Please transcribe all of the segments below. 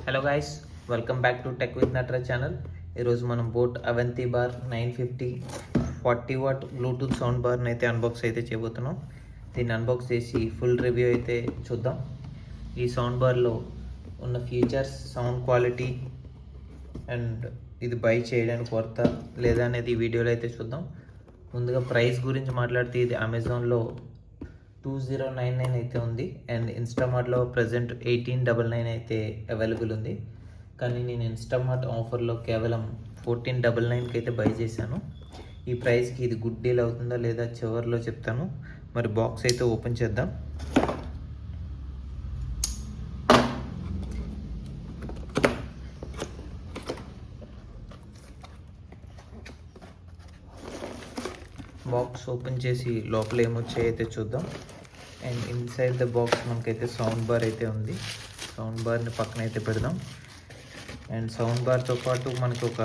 Hello guys, welcome back to tech with నట్రా channel. ఈరోజు మనం boAt Aavante bar 950 40 watt Bluetooth sound బార్ని అయితే అన్బాక్స్ అయితే చేయబోతున్నాం. దీన్ని అన్బాక్స్ చేసి ఫుల్ రివ్యూ అయితే చూద్దాం. ఈ సౌండ్ బార్లో ఉన్న ఫీచర్స్, సౌండ్ క్వాలిటీ అండ్ ఇది బై చేయడానికి వర్త లేదా అనేది ఈ వీడియోలో అయితే చూద్దాం. ముందుగా ప్రైస్ గురించి మాట్లాడితే ఇది అమెజాన్లో 2099 అయితే ఉంది అండ్ ఇన్స్టామార్ట్లో ప్రజెంట్ 1899 అయితే అవైలబుల్ ఉంది. కానీ నేను ఇన్స్టామార్ట్ ఆఫర్లో కేవలం 1499కి అయితే బై చేశాను. ఈ ప్రైస్కి ఇది గుడ్ డీల్ అవుతుందా లేదా చివరిలో చెప్తాను. మరి బాక్స్ అయితే ఓపెన్ చేద్దాం. బాక్స్ ఓపెన్ చేసి లోపల ఏమొచ్చాయి అయితే చూద్దాం. అండ్ ఇన్సైడ్ ద బాక్స్ మనకైతే సౌండ్ బార్ అయితే ఉంది. సౌండ్ బార్ని పక్కన అయితే పెడదాం. అండ్ సౌండ్ బార్తో పాటు మనకు ఒక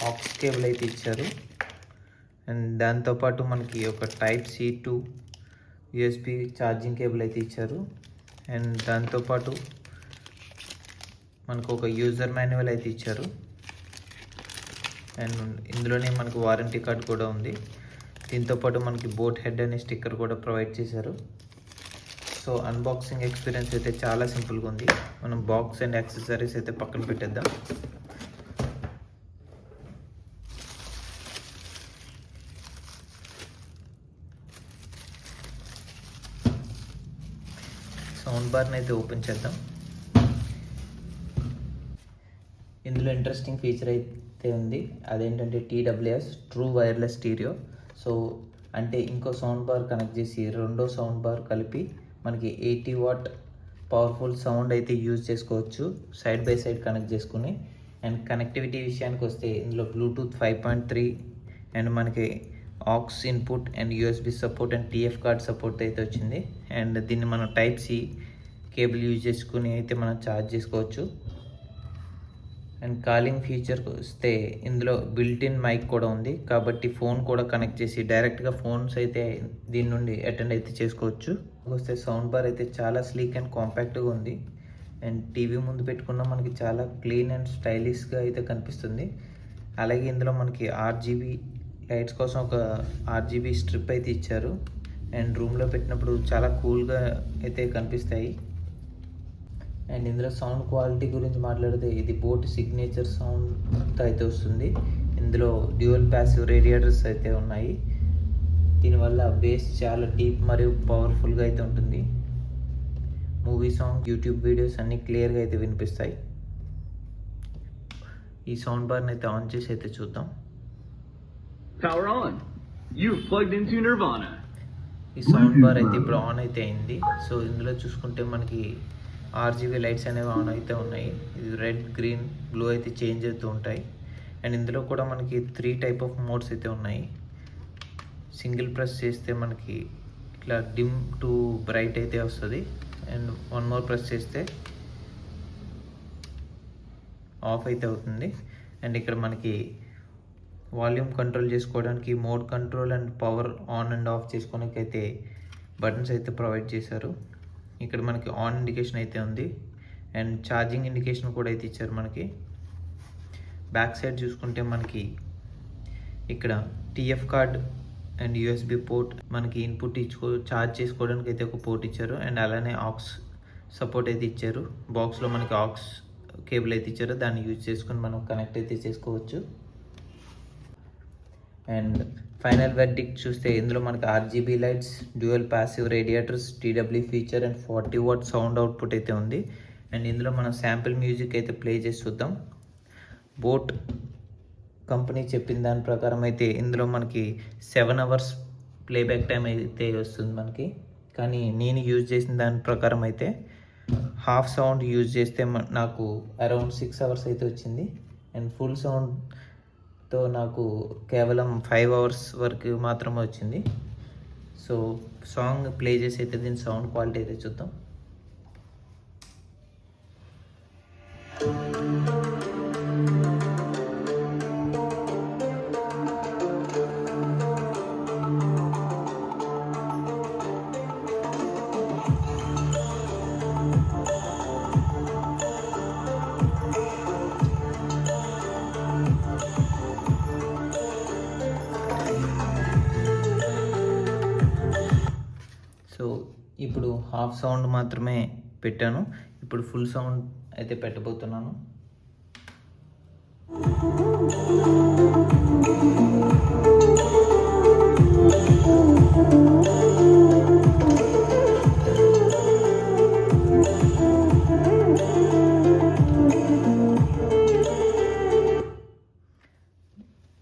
ఆక్స్ కేబుల్ అయితే ఇచ్చారు. అండ్ దాంతోపాటు మనకి ఒక type C to USB charging cable అయితే ఇచ్చారు. అండ్ దాంతోపాటు మనకు ఒక యూజర్ మాన్యువల్ అయితే ఇచ్చారు. అండ్ ఇందులోనే మనకు వారంటీ కార్డ్ కూడా ఉంది. దీంతోపాటు మనకి బోట్ హెడ్ అనే స్టిక్కర్ కూడా ప్రొవైడ్ చేశారు. సో అన్బాక్సింగ్ ఎక్స్పీరియన్స్ అయితే చాలా సింపుల్గా ఉంది. మనం బాక్స్ అండ్ యాక్సెసరీస్ అయితే పక్కన పెట్టేద్దాం. సౌండ్ బార్ని అయితే ఓపెన్ చేద్దాం. ఇందులో ఇంట్రెస్టింగ్ ఫీచర్ అయితే ఉంది. అదేంటంటే TWS true wireless stereo. So అంటే ఇంకో సౌండ్ బార్ కనెక్ట్ చేసి రెండో సౌండ్ బార్ కలిపి మనకి 80 వాట్ పవర్ఫుల్ సౌండ్ అయితే యూజ్ చేసుకోవచ్చు సైడ్ బై సైడ్ కనెక్ట్ చేసుకుని. అండ్ కనెక్టివిటీ విషయానికి వస్తే ఇందులో బ్లూటూత్ 5.3 అండ్ మనకి aux input and USB support and TF card support అయితే వచ్చింది. అండ్ దీన్ని మనం టైప్ సి కేబుల్ యూజ్ చేసుకుని అయితే మనం ఛార్జ్ చేసుకోవచ్చు. అండ్ కాలింగ్ ఫీచర్కి వస్తే ఇందులో బిల్ట్-ఇన్ మైక్ కూడా ఉంది. కాబట్టి ఫోన్ కూడా కనెక్ట్ చేసి డైరెక్ట్గా ఫోన్స్ అయితే దీని నుండి అటెండ్ అయితే చేసుకోవచ్చు. వస్తే సౌండ్ బార్ అయితే చాలా స్లీక్ అండ్ కాంపాక్ట్గా ఉంది. అండ్ టీవీ ముందు పెట్టుకున్న మనకి చాలా క్లీన్ అండ్ స్టైలిష్గా అయితే కనిపిస్తుంది. అలాగే ఇందులో మనకి RGB లైట్స్ కోసం ఒక RGB స్ట్రిప్ అయితే ఇచ్చారు. అండ్ రూమ్లో పెట్టినప్పుడు చాలా కూల్గా అయితే కనిపిస్తాయి. అండ్ ఇందులో సౌండ్ క్వాలిటీ గురించి మాట్లాడితే ఇది బోట్ సిగ్నేచర్ సౌండ్ అయితే వస్తుంది. ఇందులో డ్యూయల్ ప్యాసివ్ రేడియేటర్స్ అయితే ఉన్నాయి. దీనివల్ల బేస్ చాలా డీప్ మరియు పవర్ఫుల్గా అయితే ఉంటుంది. మూవీ సాంగ్, యూట్యూబ్ వీడియోస్ అన్నీ క్లియర్గా అయితే వినిపిస్తాయి. ఈ సౌండ్ బార్ని అయితే ఆన్ చేసి అయితే చూద్దాం. Power on. You've plugged into Nirvana. ఈ సౌండ్ బార్ అయితే ఇప్పుడు ఆన్ అయితే అయింది. సో ఇందులో చూసుకుంటే మనకి RGB లైట్స్ అనేవి ఆన్ అయితే ఉన్నాయి. ఇది రెడ్, గ్రీన్, బ్లూ అయితే చేంజ్ అవుతూ ఉంటాయి. అండ్ ఇందులో కూడా మనకి 3 టైప్ ఆఫ్ మోడ్స్ అయితే ఉన్నాయి. సింగిల్ ప్రెస్ చేస్తే మనకి ఇట్లా డిమ్ టు బ్రైట్ అయితే వస్తుంది. అండ్ 1 మోర్ ప్రెస్ చేస్తే ఆఫ్ అయితే అవుతుంది. అండ్ ఇక్కడ మనకి వాల్యూమ్ కంట్రోల్ చేసుకోవడానికి mode control and power on and of చేసుకోవడానికి అయితే బటన్స్ అయితే ప్రొవైడ్ చేశారు. ఇక్కడ మనకి ఆన్ ఇండికేషన్ అయితే ఉంది. అండ్ ఛార్జింగ్ ఇండికేషన్ కూడా అయితే ఇచ్చారు. మనకి బ్యాక్ సైడ్ చూసుకుంటే మనకి ఇక్కడ TF card and USB port, మనకి ఇన్పుట్ ఛార్జ్ చేసుకోవడానికి అయితే ఒక పోర్ట్ ఇచ్చారు. అండ్ అలానే ఆక్స్ సపోర్ట్ అయితే ఇచ్చారు. బాక్స్లో మనకి ఆక్స్ కేబుల్ అయితే ఇచ్చారు. దాన్ని యూజ్ చేసుకుని మనం కనెక్ట్ అయితే చేసుకోవచ్చు. అండ్ ఫైనల్ వెర్డిక్ట్ చూస్తే ఇందులో మనకి RGB lights, dual passive radiators, TW feature and 40 what sound output అయితే ఉంది. అండ్ ఇందులో మనం శాంపిల్ మ్యూజిక్ అయితే ప్లే చేసి చూద్దాం. బోట్ కంపెనీ చెప్పిన దాని ప్రకారం అయితే ఇందులో మనకి 7 అవర్స్ ప్లేబ్యాక్ టైం అయితే వస్తుంది మనకి. కానీ నేను యూజ్ చేసిన దాని ప్రకారం అయితే హాఫ్ సౌండ్ యూజ్ చేస్తే నాకు అరౌండ్ 6 అవర్స్ అయితే వచ్చింది. అండ్ ఫుల్ సౌండ్తో నాకు కేవలం 5 అవర్స్ వరకు మాత్రమే వచ్చింది. సో సాంగ్ ప్లే చేసి అయితే దీని సౌండ్ క్వాలిటీ అయితే చూద్దాం. హాఫ్ సౌండ్ మాత్రమే పెట్టాను. ఇప్పుడు ఫుల్ సౌండ్ అయితే పెట్టబోతున్నాను.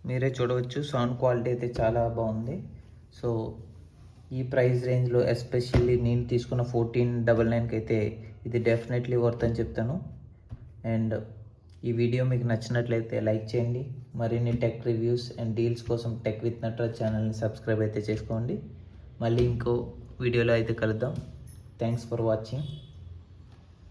మీరే చూడవచ్చు సౌండ్ క్వాలిటీ అయితే చాలా బాగుంది. సో ఈ ప్రైస్ రేంజ్లో ఎస్పెషల్లీ నేను తీసుకున్న 1499కి అయితే ఇది డెఫినెట్లీ వర్త్ అని చెప్తాను. అండ్ ఈ వీడియో మీకు నచ్చినట్లయితే లైక్ చేయండి. మరిన్ని టెక్ రివ్యూస్ అండ్ డీల్స్ కోసం టెక్ విత్ నటరాజ్ ఛానల్ని సబ్స్క్రైబ్ అయితే చేసుకోండి. మళ్ళీ ఇంకో వీడియోలో అయితే కలుద్దాం. Thanks for watching.